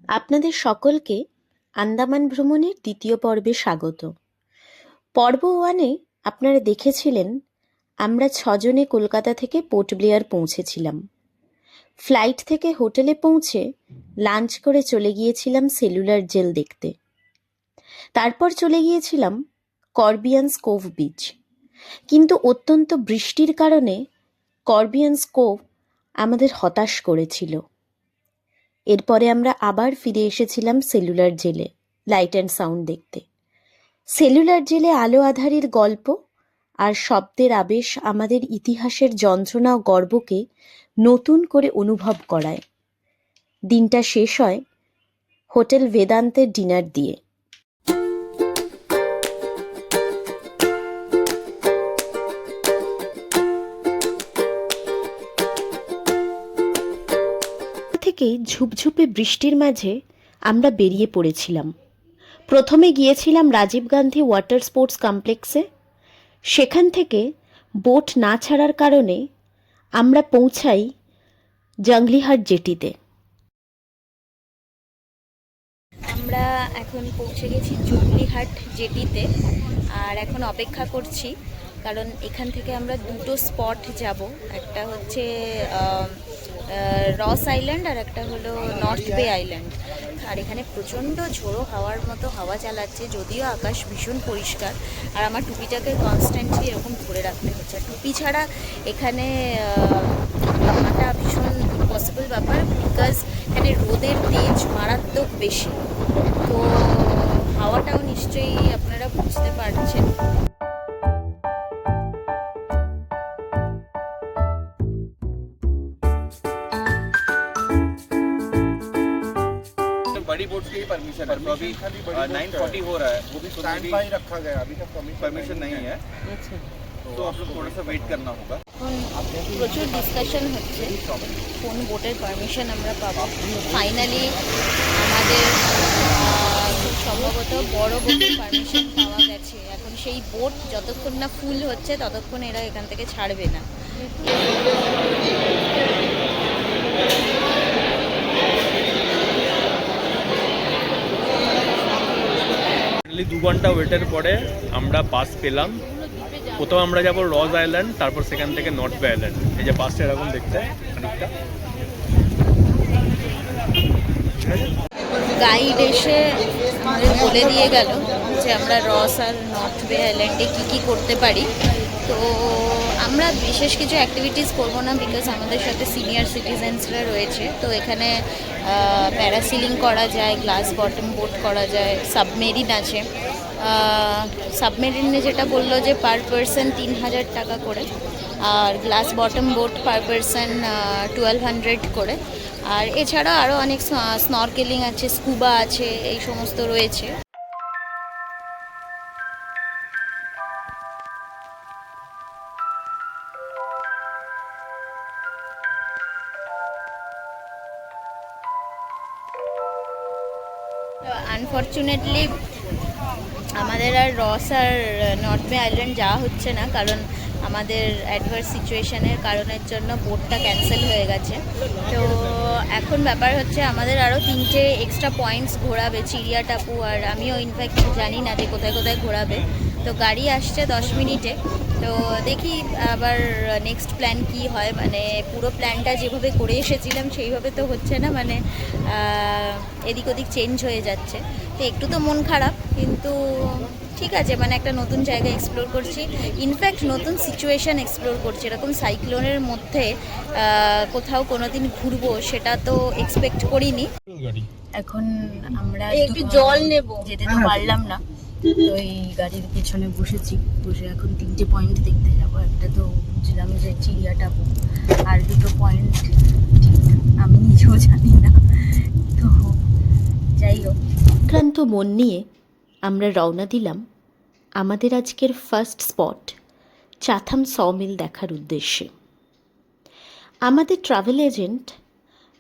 আপনাদের সকলকে আন্দামান ভ্রমণের দ্বিতীয় পর্বে স্বাগত। পর্ব 1-এ আপনারা দেখেছিলেন আমরা 6 জনে কলকাতা থেকে পোর্ট ব্লেয়ার পৌঁছেছিলাম। ফ্লাইট থেকে হোটেলে পৌঁছে লাঞ্চ করে চলে গিয়েছিলাম সেলুলার জেল দেখতে। তারপর চলে গিয়েছিলাম করবিয়ান্স কোভ বিচ, কিন্তু অত্যন্ত বৃষ্টির কারণে করবিয়ান্স কোভ আমাদের হতাশ করেছিল। এরপরে আমরা আবার ফিরে এসেছিলাম সেলুলার জেলে লাইট অ্যান্ড সাউন্ড দেখতে। সেলুলার জেলে আলো আঁধারির গল্প আর শব্দের আবেশ আমাদের ইতিহাসের যন্ত্রণা ও গর্বকে নতুন করে অনুভব করায়। দিনটা শেষ হয় হোটেল বেদান্তের ডিনার দিয়ে। থেকে ঝুপঝুপে বৃষ্টির মাঝে আমরা বেরিয়ে পড়েছিলাম। প্রথমে গিয়েছিলাম রাজীব গান্ধী ওয়াটার স্পোর্টস কমপ্লেক্সে। সেখান থেকে বোট না ছাড়ার কারণে আমরা পৌঁছাই জঙ্গলিহাট জেটিতে। আমরা এখন পৌঁছে গেছি জুবলিহাট জেটিতে, আর এখন অপেক্ষা করছি, কারণ এখান থেকে আমরা দুটো স্পট যাব। একটা হচ্ছে রস আইল্যান্ড আর একটা হলো নর্থ বে আইল্যান্ড। আর এখানে প্রচণ্ড ঝোড়ো হাওয়ার মতো হাওয়া চালাচ্ছে, যদিও আকাশ ভীষণ পরিষ্কার। আর আমার টুপিটাকে কনস্ট্যান্টলি এরকম ধরে রাখতে হচ্ছে। টুপি ছাড়া এখানে নামাটা ভীষণ ইম্পসিবল ব্যাপার, বিকজ এখানে রোদের তেজ মারাত্মক বেশি। তো হাওয়াটাও নিশ্চয়ই আপনারা বুঝতে পারছেন। बड़ी बोट्स की ही परमिशन है, तो अभी 9:40 हो रहा है, वो भी स्टैंड बाय रखा गया, अभी तक परमिशन नहीं है। तो आप लोग थोड़ा सा वेट करना होगा। প্রচুর ডিসকাশন হচ্ছে কোন বোটের পারমিশন আমরা পাবো। ফাইনালি আমাদের খুব সম্ভবত বড় বোটের পারমিশন পাওয়া গেছে। এখন সেই বোট যতক্ষণ না ফুল হচ্ছে ততক্ষণ এরা এখান থেকে ছাড়বে না। দু ঘন্টা ওয়েটের পরে আমরা বাস পেলাম। প্রথম আমরা যাব রজ আইল্যান্ড, তারপর সেখান থেকে নর্থ বে আইল্যান্ড। এই যে বাসটা এরকম দেখতে খানিকটা। গাইড এসে আমাদের বলে দিয়ে গেল যে আমরা রস আর নর্থ বে আইল্যান্ডে কী কী করতে পারি। তো আমরা বিশেষ কিছু অ্যাক্টিভিটিস করবো না, বিকজ আমাদের সাথে সিনিয়র সিটিজেন্সরা রয়েছে। তো এখানে প্যারাসিলিং করা যায়, গ্লাস বটম বোট করা যায়, সাবমেরিন আছে। সাবমেরিনে যেটা বললো যে পার পারসন 3,000 টাকা করে, আর glass bottom boat per person 1,200 করে। আর এছাড়া আরও অনেক স্নরকেলিং আছে, স্কুবা আছে, এই সমস্ত রয়েছে। আনফর্চুনেটলি আমাদের আর রস আর নর্থ বে আইল্যান্ড যাওয়া হচ্ছে না, কারণ আমাদের অ্যাডভার্স সিচুয়েশনের কারণের জন্য বোটটা ক্যান্সেল হয়ে গেছে। তো এখন ব্যাপার হচ্ছে আমাদের আরও 3টে এক্সট্রা পয়েন্টস ঘোরাবে, চিড়িয়া টাপু, আর আমিও ইনফ্যাক্ট জানি না যে কোথায় কোথায় ঘোরাবে। তো গাড়ি আসছে 10 মিনিটে। তো দেখি আবার নেক্সট প্ল্যান কি হয়। মানে পুরো প্ল্যানটা যেভাবে করে এসেছিলাম সেইভাবে তো হচ্ছে না, মানে এদিক ওদিক চেঞ্জ হয়ে যাচ্ছে। তো একটু তো মন খারাপ, কিন্তু ঠিক আছে, মানে একটা নতুন জায়গা এক্সপ্লোর করছি, ইনফ্যাক্ট নতুন সিচুয়েশান এক্সপ্লোর করছি। এরকম সাইক্লোনের মধ্যে কোথাও কোনো দিন ঘুরবো সেটা তো এক্সপেক্ট করিনি। এখন আমরা একটু জল নেব, যেতে তো পারলাম না। তো এই গাড়ির পেছনে বসেছি, বসে এখন 3টে পয়েন্ট দেখতে যাবো। একটা তো বুঝলাম যে চিড়িয়া টাপু, আর 2টো পয়েন্ট ঠিক আমি নিজেও জানি না। তো যাই হোক, ক্লান্ত মন নিয়ে আমরা রওনা দিলাম আমাদের আজকের ফার্স্ট স্পট চাথাম সমিল দেখার উদ্দেশ্যে। আমাদের ট্রাভেল এজেন্ট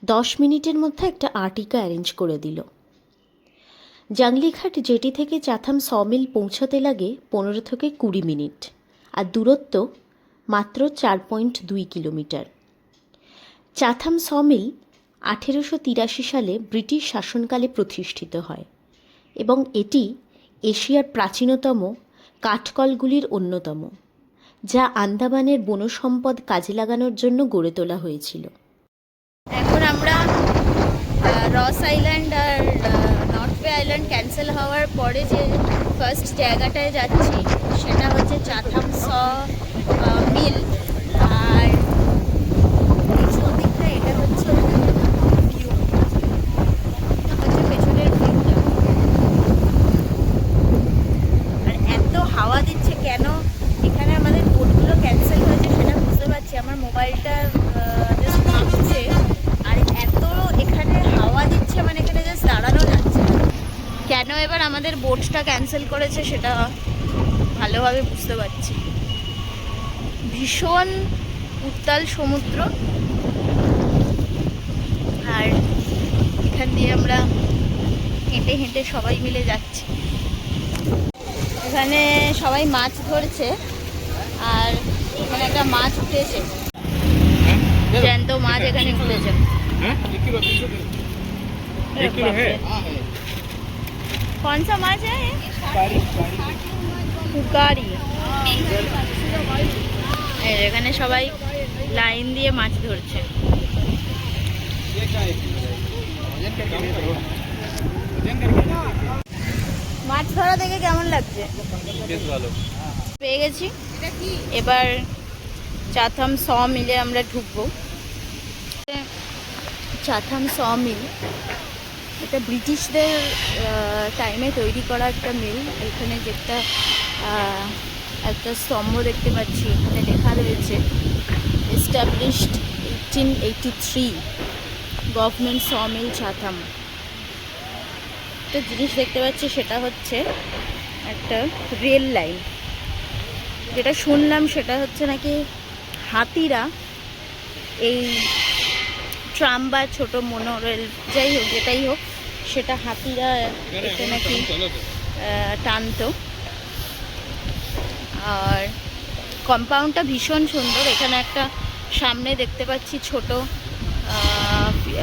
10 মিনিটের মধ্যে একটা আর্টিকা অ্যারেঞ্জ করে দিল। জঙ্গলিঘাট জেটি থেকে চাথাম সমিল পৌঁছাতে লাগে 15 থেকে 20 মিনিট, আর দূরত্ব মাত্র 4.2 কিলোমিটার। চাথাম সমিল 1883 সালে ব্রিটিশ শাসনকালে প্রতিষ্ঠিত হয় এবং এটি এশিয়ার প্রাচীনতম কাঠকলগুলির অন্যতম, যা আন্দামানের বনসম্পদ কাজে লাগানোর জন্য গড়ে তোলা হয়েছিল। এখন আমরা রস আইল্যান্ড আর নর্থ বে আইল্যান্ড ক্যান্সেল হওয়ার পরে যে ফার্স্ট জায়গাটায় যাচ্ছি সেটা হচ্ছে চাথাম স মিল। আর পিছন দিকটা এটা হচ্ছে ভিউ, হচ্ছে পেছনের ভিউটা। আর এত হাওয়া দিচ্ছে কেন এখানে আমাদের বোটগুলো ক্যান্সেল হয়েছে সেটা বুঝতে পারছি। আমার মোবাইলটা জাস্ট ভাবছে, আর এত এখানে হাওয়া দিচ্ছে মানে এখানে জাস্ট দাঁড়ানো যাচ্ছে না। কেন এবার আমাদের বোটটা ক্যান্সেল করেছে সেটা ভালোভাবে বুঝতে পারছি। ভীষণ উত্তাল সমুদ্র, আর এখান দিয়ে আমরা হেঁটে হেঁটে সবাই মিলে যাচ্ছি। এখানে সবাই মাছ ধরছে, আর এখানে একটা মাছ উঠেছে, জ্যান্ত মাছ এখানে উঠেছে। कौन सा माछ है ये? पुकारी। এখানে সবাই লাইন দিয়ে মাছ ধরছে। মাছ ধরা দেখে কেমন লাগছে? বেশ ভালো। পেয়ে গেছি, এবার চাথাম স মিলে আমরা ঢুকবো। চাথাম স মিল এটা ব্রিটিশদের টাইমে তৈরি করা একটা মিল। এখানে যেটা একটা স্তম্ভ দেখতে পাচ্ছি, এখানে লেখা রয়েছে এস্টাবলিশড 1883 গভর্নমেন্ট স মিল চাথাম। একটা জিনিস দেখতে পাচ্ছি সেটা হচ্ছে একটা রেল লাইন। যেটা শুনলাম সেটা হচ্ছে নাকি হাতিরা এই ট্রাম বা ছোটো মোনোরেল যাই হোক যেটাই হোক সেটা হাতিরা এতে নাকি টানতো। আর কম্পাউন্ডটা ভীষণ সুন্দর। এখানে একটা সামনে দেখতে পাচ্ছি ছোট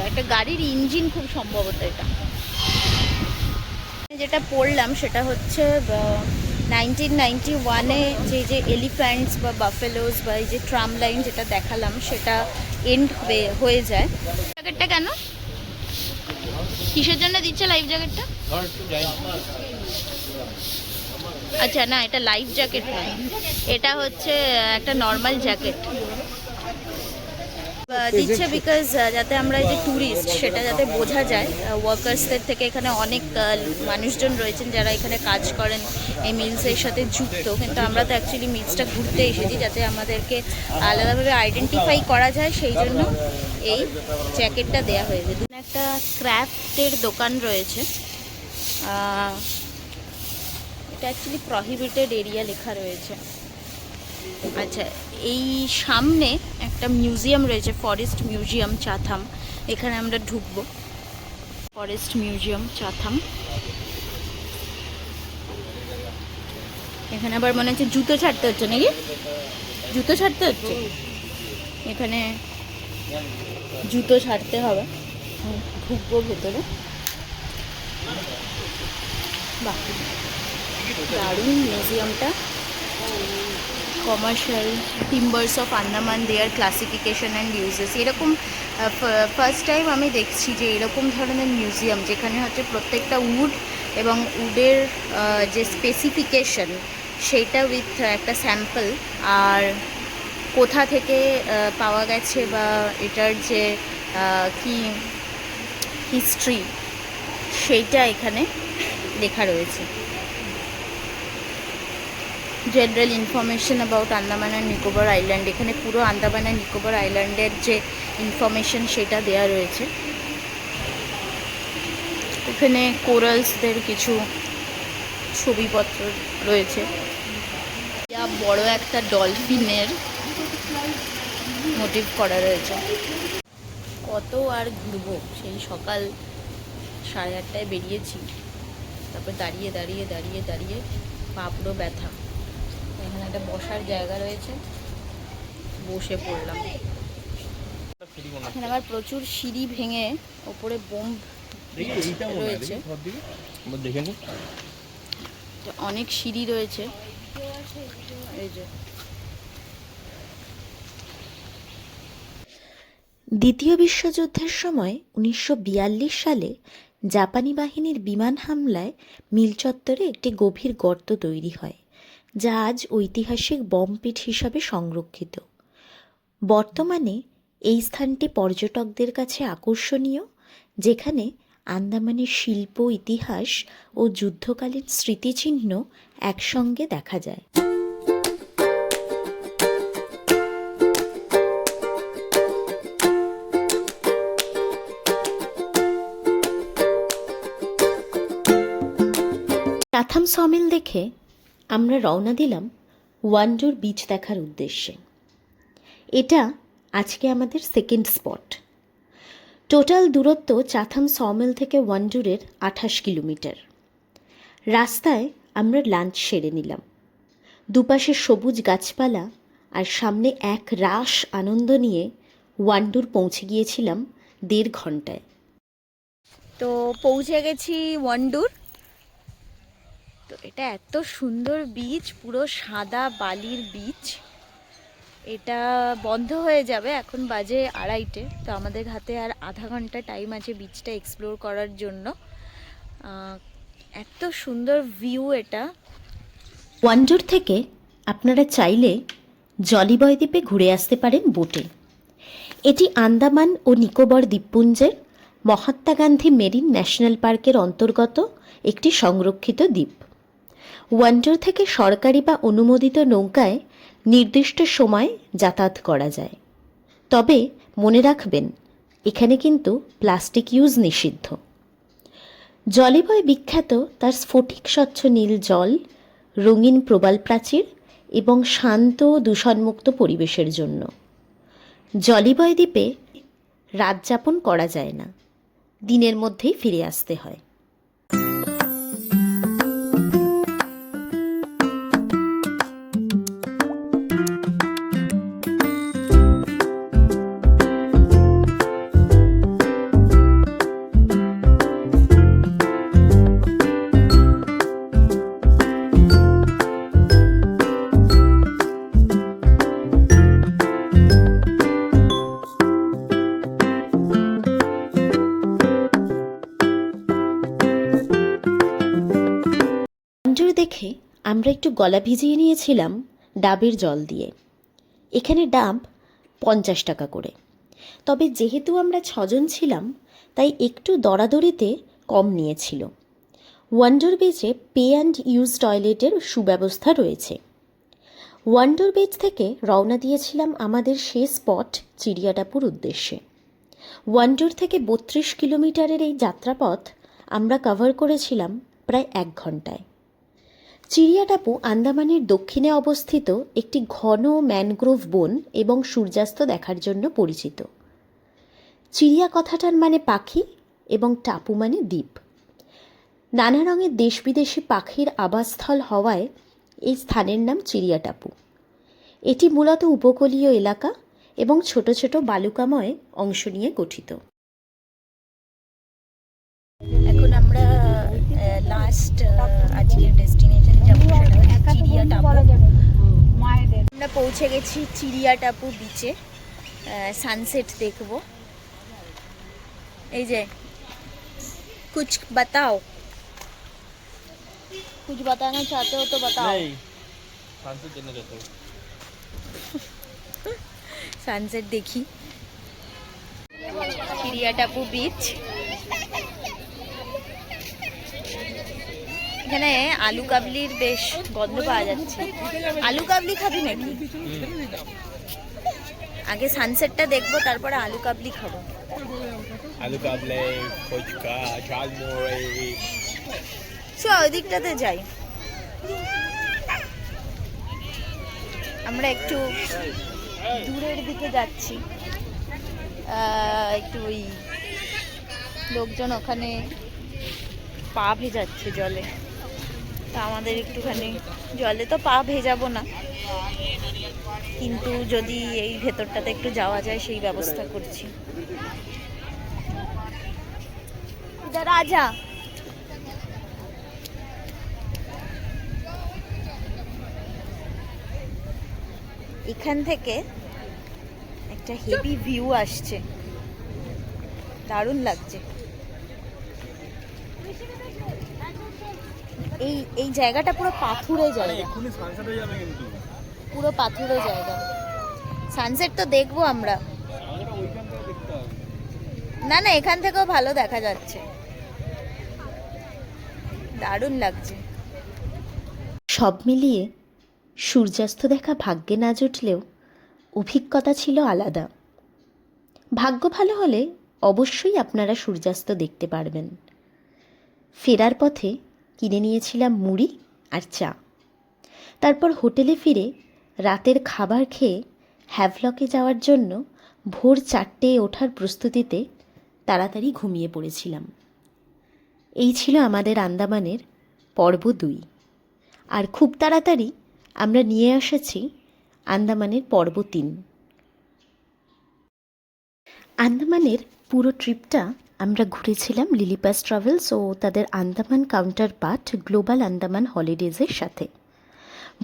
একটা গাড়ির ইঞ্জিন, খুব সম্ভবত এটা। যেটা পড়লাম সেটা হচ্ছে 1991-এ যে এলিফ্যান্টস বা বাফেলোস বা এই যে ট্রাম লাইন যেটা দেখালাম সেটা এন্ড হয়ে যায়। জ্যাকেটটা কেন, কিসের জন্য দিচ্ছে লাইফ জ্যাকেটটা? আচ্ছা না, এটা লাইফ জ্যাকেট নয়, এটা হচ্ছে একটা নর্মাল জ্যাকেট দিচ্ছে বিকজ যাতে আমরা এই যে ট্যুরিস্ট সেটা যাতে বোঝা যায়। ওয়ার্কার্সদের থেকে এখানে অনেক মানুষজন রয়েছেন যারা এখানে কাজ করেন এই মিলসের সাথে যুক্ত, কিন্তু আমরা তো অ্যাকচুয়ালি মিলসটা ঘুরতে এসেছি, যাতে আমাদেরকে আলাদাভাবে আইডেন্টিফাই করা যায় সেই জন্য এই জ্যাকেটটা দেওয়া হয়েছে। একটা ক্রাফটের দোকান রয়েছে, এটা অ্যাকচুয়ালি প্রহিবিটেড এরিয়া লেখা রয়েছে। আচ্ছা, এই সামনে একটা মিউজিয়াম রয়েছে, ফরেস্ট মিউজিয়াম চাথাম। এখানে আমরা ঢুকবো, ফরেস্ট মিউজিয়াম চাথাম। এখানে আবার মনে হচ্ছে জুতো ছাড়তে হচ্ছে নাকি, জুতো ছাড়তে হচ্ছে এখানে, জুতো ছাড়তে হবে। ঢুকবো ভেতরে। বাহ, দারুণ মিউজিয়ামটা। Commercial timbers of Andaman, their classification and uses. এরকম ফার্স্ট টাইম আমি দেখছি যে এরকম ধরনের মিউজিয়াম যেখানে হচ্ছে প্রত্যেকটা উড এবং উডের যে স্পেসিফিকেশন সেইটা উইথ একটা স্যাম্পল, আর কোথা থেকে পাওয়া গেছে বা এটার যে কি হিস্ট্রি সেইটা এখানে লেখা রয়েছে। General information about Andaman and Nicobar island. এখানে পুরো আন্দামান অ্যান্ড নিকোবর আইল্যান্ডের যে ইনফরমেশন সেটা দেওয়া রয়েছে। এখানে কোরালসদের কিছু ছবিপত্র রয়েছে। বড় একটা ডলফিনের মোটিভ করা রয়েছে। কত আর ঘুরবো, সেই সকাল 8:30টায় বেরিয়েছি, তারপর দাঁড়িয়ে দাঁড়িয়ে দাঁড়িয়ে দাঁড়িয়ে পা পুরো ব্যথা। এখানে একটা বসার জায়গা রয়েছে, বসে পড়লাম। এখানে আবার প্রচুর সিঁড়ি ভেঙে ওপরে বোম রয়েছে, অনেক সিঁড়ি রয়েছে। এই যে দ্বিতীয় বিশ্বযুদ্ধের সময় 1942 সালে জাপানি বাহিনীর বিমান হামলায় মিল চত্বরে একটি গভীর গর্ত তৈরি হয়, যা আজ ঐতিহাসিক বমপিট হিসাবে সংরক্ষিত। বর্তমানে এই স্থানটি পর্যটকদের কাছে আকর্ষণীয়, যেখানে আন্দামানের শিল্প, ইতিহাস ও যুদ্ধকালীন স্মৃতিচিহ্ন একসঙ্গে দেখা যায়। চাথাম সমিল দেখে আমরা রওনা দিলাম ওয়ান্ডুর বিচ দেখার উদ্দেশ্যে। এটা আজকে আমাদের সেকেন্ড স্পট। টোটাল দূরত্ব চাথাম সমিল থেকে ওয়ান্ডুরের 28 কিলোমিটার। রাস্তায় আমরা লাঞ্চ সেরে নিলাম। দুপাশে সবুজ গাছপালা আর সামনে এক রাস আনন্দ নিয়ে ওয়ান্ডুর পৌঁছে গিয়েছিলাম 1.5 ঘন্টায়। তো পৌঁছে গেছি ওয়ান্ডুর। তো এটা এত সুন্দর বিচ, পুরো সাদা বালির বিচ। এটা বন্ধ হয়ে যাবে, এখন বাজে 2:30। তো আমাদের হাতে আর আধা ঘন্টা টাইম আছে বিচটা এক্সপ্লোর করার জন্য। এত সুন্দর ভিউ এটা। ওয়ান্ডুর থেকে আপনারা চাইলে জলিবয় দ্বীপে ঘুরে আসতে পারেন বোটে। এটি আন্দামান ও নিকোবর দ্বীপপুঞ্জের মহাত্মা গান্ধী মেরিন ন্যাশনাল পার্কের অন্তর্গত একটি সংরক্ষিত দ্বীপ। ওয়ান্ডুর থেকে সরকারি বা অনুমোদিত নৌকায় নির্দিষ্ট সময় যাতায়াত করা যায়। তবে মনে রাখবেন, এখানে কিন্তু প্লাস্টিক ইউজ নিষিদ্ধ। জলিবয় বিখ্যাত তার স্ফটিক স্বচ্ছ নীল জল, রঙিন প্রবাল প্রাচীর এবং শান্ত দূষণমুক্ত পরিবেশের জন্য। জলিবয় দ্বীপে রাত যাপন করা যায় না, দিনের মধ্যেই ফিরে আসতে হয়। দেখে আমরা একটু গলা ভিজিয়ে নিয়েছিলাম ডাবের জল দিয়ে। এখানে ডাব 50 টাকা করে। তবে যেহেতু আমরা 6 জন ছিলাম, তাই একটু দরাদরিতে কম নিয়েছিল। ওয়ান্ডার বিচে পে অ্যান্ড ইউজ টয়লেটের সুব্যবস্থা রয়েছে। ওয়ান্ডার বিচ থেকে রওনা দিয়েছিলাম আমাদের শেষ স্পট চিড়িয়াটাপুর উদ্দেশ্যে। ওয়ান্ডার থেকে 32 কিলোমিটারের এই যাত্রাপথ আমরা কভার করেছিলাম প্রায় 1 ঘন্টায়। চিড়িয়াটাপু আন্দামানের দক্ষিণে অবস্থিত একটি ঘন ম্যানগ্রোভ বন এবং সূর্যাস্ত দেখার জন্য পরিচিত। চিড়িয়া কথাটার মানে পাখি এবং টাপু মানে দ্বীপ। নানা রঙের দেশ বিদেশি পাখির আবাসস্থল হওয়ায় এই স্থানের নাম চিড়িয়াটাপু। এটি মূলত উপকূলীয় এলাকা এবং ছোট ছোট বালুকাময় অংশ নিয়ে গঠিত। এখন আমরা লাস্ট আজকের ডেস্টিনেশনে যাব, সেটা হচ্ছে চিড়িয়াটাপু। আমরা পৌঁছে গেছি চিড়িয়াটাপু বিচে। সানসেট দেখব। এই যে कुछ बताओ, कुछ बताना चाहते हो तो बताओ। সানসেট দেখতে যেতে হবে। সানসেট দেখি। চিড়িয়াটাপু বিচ। এখানে আলু কাবলির বেশ গন্ধ পাওয়া যাচ্ছে। আলু কাবলি খাবি নাকি? আগে সানসেটটা দেখবো, তারপরে আলু কাবলি খাবো। আলু কাবলি, ফুচকা, ঝালমুড়ি। চল ওই দিকটাতে যাই। আমরা একটু দূরের দিকে যাচ্ছি। একটু ওই লোকজন ওখানে পা ভেজাচ্ছে জলে। তা আমাদের একটুখানি জলে তো পা ভেজাবো না, কিন্তু যদি এই ভেতরটাতে একটু যাওয়া যায় সেই ব্যবস্থা করছি। রাজা এখান থেকে একটা হেভি ভিউ আসছে, দারুণ লাগছে। এই এই জায়গাটা পুরো পাথুরে জায়গা, এক্ষুনি সানসেট হয়ে যাবে কিন্তু। পুরো পাথুরে জায়গা। সানসেট তো দেখবো আমরা, ওইখান থেকে দেখতে হবে। না না এখান থেকেও ভালো দেখা যাচ্ছে, দারুণ লাগছে। সব মিলিয়ে সূর্যাস্ত দেখা ভাগ্যে না জুটলেও অভিজ্ঞতা ছিল আলাদা। ভাগ্য ভালো হলে অবশ্যই আপনারা সূর্যাস্ত দেখতে পারবেন। ফেরার পথে কিনে নিয়েছিলাম মুড়ি আর চা। তারপর হোটেলে ফিরে রাতের খাবার খেয়ে হ্যাভলকে যাওয়ার জন্য ভোর 4টেয় ওঠার প্রস্তুতিতে তাড়াতাড়ি ঘুমিয়ে পড়েছিলাম। এই ছিল আমাদের আন্দামানের পর্ব 2। আর খুব তাড়াতাড়ি আমরা নিয়ে এসেছি আন্দামানের পর্ব 3। আন্দামানের পুরো ট্রিপটা আমরা ঘুরেছিলাম লিলিপাস ট্রাভেলস ও তাদের Andaman counterpart global Andaman হলিডেজের সাথে।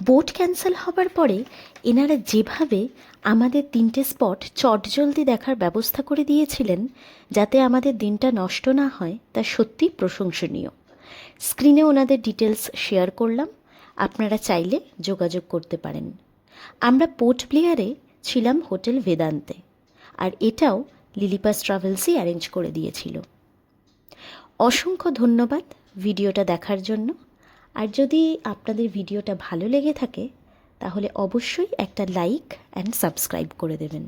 বোট ক্যান্সেল হবার পরে এনারা যেভাবে আমাদের 3টে স্পট চটজলদি দেখার ব্যবস্থা করে দিয়েছিলেন যাতে আমাদের দিনটা নষ্ট না হয়, তা সত্যিই প্রশংসনীয়। স্ক্রিনে ওনাদের ডিটেলস শেয়ার করলাম, আপনারা চাইলে যোগাযোগ করতে পারেন। আমরা পোর্ট ব্লেয়ারে ছিলাম হোটেল বেদান্তে, আর এটাও লিলিপাস ট্রাভেলসই অ্যারেঞ্জ করে দিয়েছিল। অসংখ্য ধন্যবাদ ভিডিওটা দেখার জন্য। আর যদি আপনাদের ভিডিওটা ভালো লেগে থাকে তাহলে অবশ্যই একটা লাইক অ্যান্ড সাবস্ক্রাইব করে দেবেন।